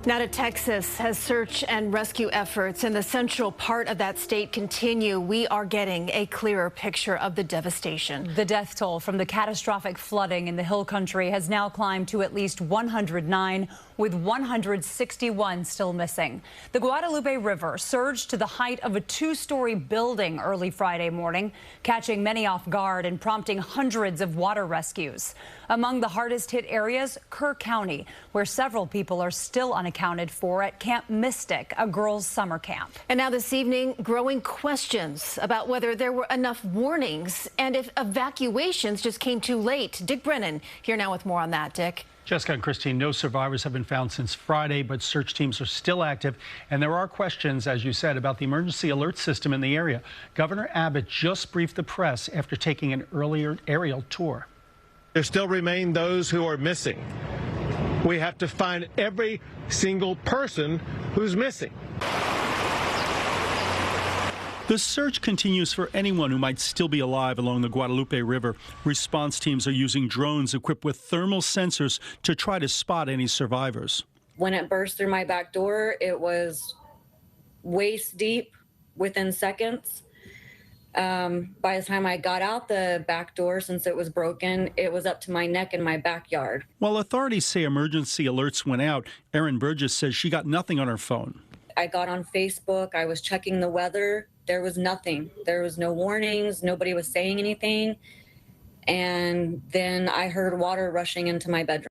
Now to Texas, as search and rescue efforts in the central part of that state continue, we are getting a clearer picture of the devastation. The death toll from the catastrophic flooding in the Hill Country has now climbed to at least 109, with 161 still missing. The Guadalupe River surged to the height of a two-story building early Friday morning, catching many off guard and prompting hundreds of water rescues. Among the hardest hit areas, Kerr County, where several people are still unaccounted for at Camp Mystic, a girls' summer camp. And now this evening, growing questions about whether there were enough warnings and if evacuations just came too late. Dick Brennan here now with more on that. Dick. Jessica and Christine, no survivors have been found since Friday, but search teams are still active. And there are questions, as you said, about the emergency alert system in the area. Governor Abbott just briefed the press after taking an earlier aerial tour. There still remain those who are missing. We have to find every single person who's missing. The search continues for anyone who might still be alive along the Guadalupe River. Response teams are using drones equipped with thermal sensors to try to spot any survivors. When it burst through my back door, it was waist deep within seconds. By the time I got out the back door, since it was broken, it was up to my neck in my backyard. While authorities say emergency alerts went out, Erin Burgess says she got nothing on her phone. I got on Facebook. I was checking the weather. There was nothing. There was no warnings. Nobody was saying anything. And then I heard water rushing into my bedroom.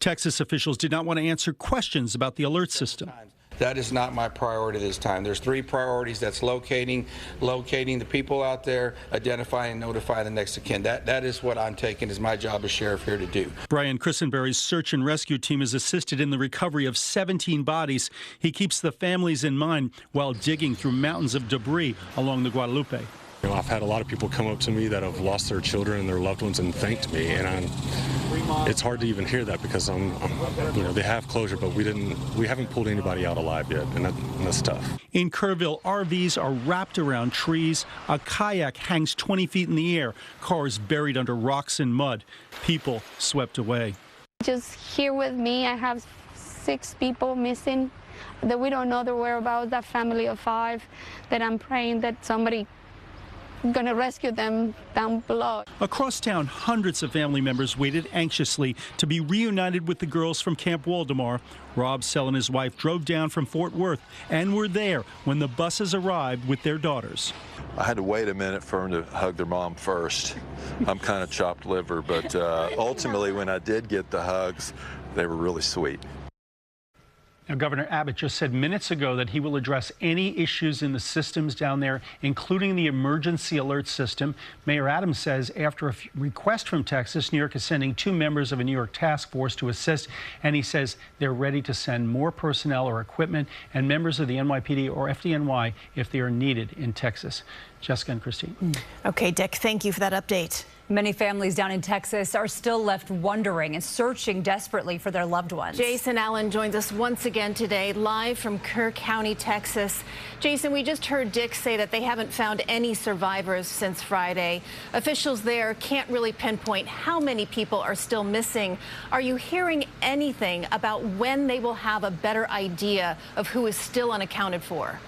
Texas officials did not want to answer questions about the alert system. That is not my priority this time. There's three priorities. That's locating the people out there, identifying and notifying the next of kin. That is what I'm taking as my job as sheriff here to do. Brian Christenberry's search and rescue team has assisted in the recovery of 17 bodies. He keeps the families in mind while digging through mountains of debris along the Guadalupe. I've had a lot of people come up to me that have lost their children and their loved ones and thanked me, and it's hard to even hear that because they have closure, but we haven't pulled anybody out alive yet, and that's tough. In Kerrville, RVs are wrapped around trees. A kayak hangs 20 feet in the air. Cars buried under rocks and mud. People swept away. Just here with me, I have 6 people missing that we don't know their whereabouts. That family of 5 that I'm praying that somebody going to rescue them down below. Across town, hundreds of family members waited anxiously to be reunited with the girls from Camp Waldemar. Rob Sell and his wife drove down from Fort Worth and were there when the buses arrived with their daughters. I had to wait a minute for them to hug their mom first. I'm kind of chopped liver, but ultimately when I did get the hugs, they were really sweet. Now, Governor Abbott just said minutes ago that he will address any issues in the systems down there, including the emergency alert system. Mayor Adams says after a request from Texas, New York is sending 2 members of a New York task force to assist, and he says they're ready to send more personnel or equipment and members of the NYPD or FDNY if they are needed in Texas. Jessica and Christine. Okay, Dick, thank you for that update. Many families down in Texas are still left wondering and searching desperately for their loved ones. Jason Allen joins us once again today, live from Kerr County, Texas. Jason, we just heard Dick say that they haven't found any survivors since Friday. Officials there can't really pinpoint how many people are still missing. Are you hearing anything about when they will have a better idea of who is still unaccounted for?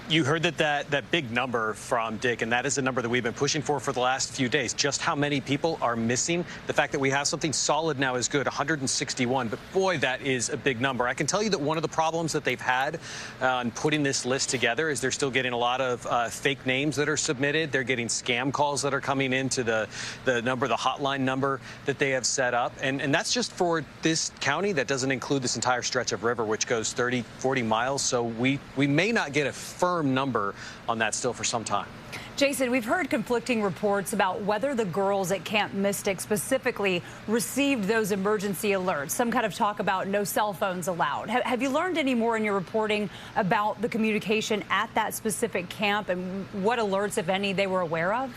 You heard that big number from Dick, and that is a number that we've been pushing for the last few days. Just how many people are missing? The fact that we have something solid now is good, 161, but boy, that is a big number. I can tell you that one of the problems that they've had on putting this list together is they're still getting a lot of fake names that are submitted. They're getting scam calls that are coming into the hotline number that they have set up, and that's just for this county. That doesn't include this entire stretch of river, which goes 30, 40 miles, so we may not get a firm number on that still for some time. Jason, we've heard conflicting reports about whether the girls at Camp Mystic specifically received those emergency alerts. Some kind of talk about no cell phones allowed. Have you learned any more in your reporting about the communication at that specific camp and what alerts, if any, they were aware of?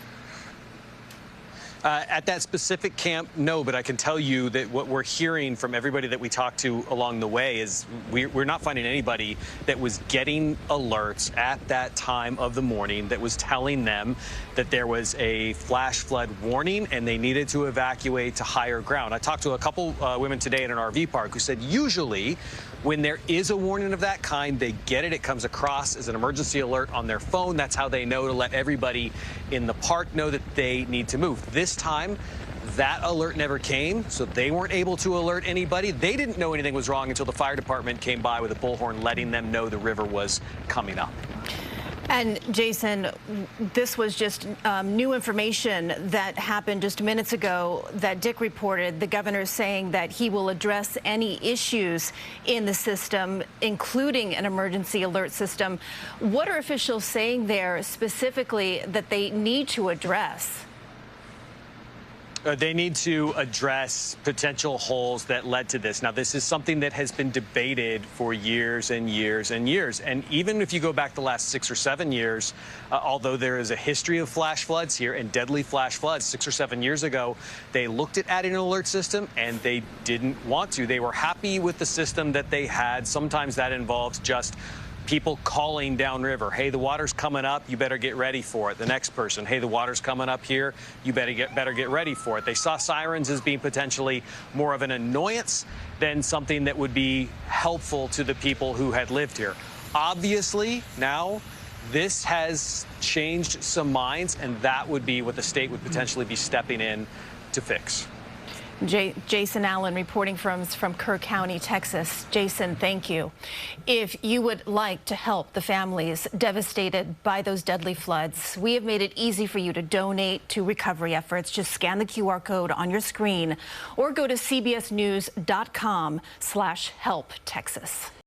At that specific camp, no, but I can tell you that what we're hearing from everybody that we talked to along the way is we're not finding anybody that was getting alerts at that time of the morning that was telling them that there was a flash flood warning and they needed to evacuate to higher ground. I talked to a couple women today at an RV park who said usually when there is a warning of that kind, they get it. It comes across as an emergency alert on their phone. That's how they know to let everybody in the park know that they need to move. This time, that alert never came, so they weren't able to alert anybody. They didn't know anything was wrong until the fire department came by with a bullhorn letting them know the river was coming up. And Jason, this was just new information that happened just minutes ago that Dick reported. The governor saying that he will address any issues in the system, including an emergency alert system. What are officials saying there specifically that they need to address? They need to address potential holes that led to this. Now, this is something that has been debated for years and years and years. And even if you go back the last 6 or 7 years, although there is a history of flash floods here and deadly flash floods, 6 or 7 years ago, they looked at adding an alert system and they didn't want to. They were happy with the system that they had. Sometimes that involves just people calling downriver, hey, the water's coming up, you better get ready for it. The next person, hey, the water's coming up here, you better get ready for it. They saw sirens as being potentially more of an annoyance than something that would be helpful to the people who had lived here. Obviously, now this has changed some minds, and that would be what the state would potentially be stepping in to fix. Jason Allen reporting from Kerr County, Texas. Jason, thank you. If you would like to help the families devastated by those deadly floods, we have made it easy for you to donate to recovery efforts. Just scan the QR code on your screen or go to cbsnews.com/help Texas.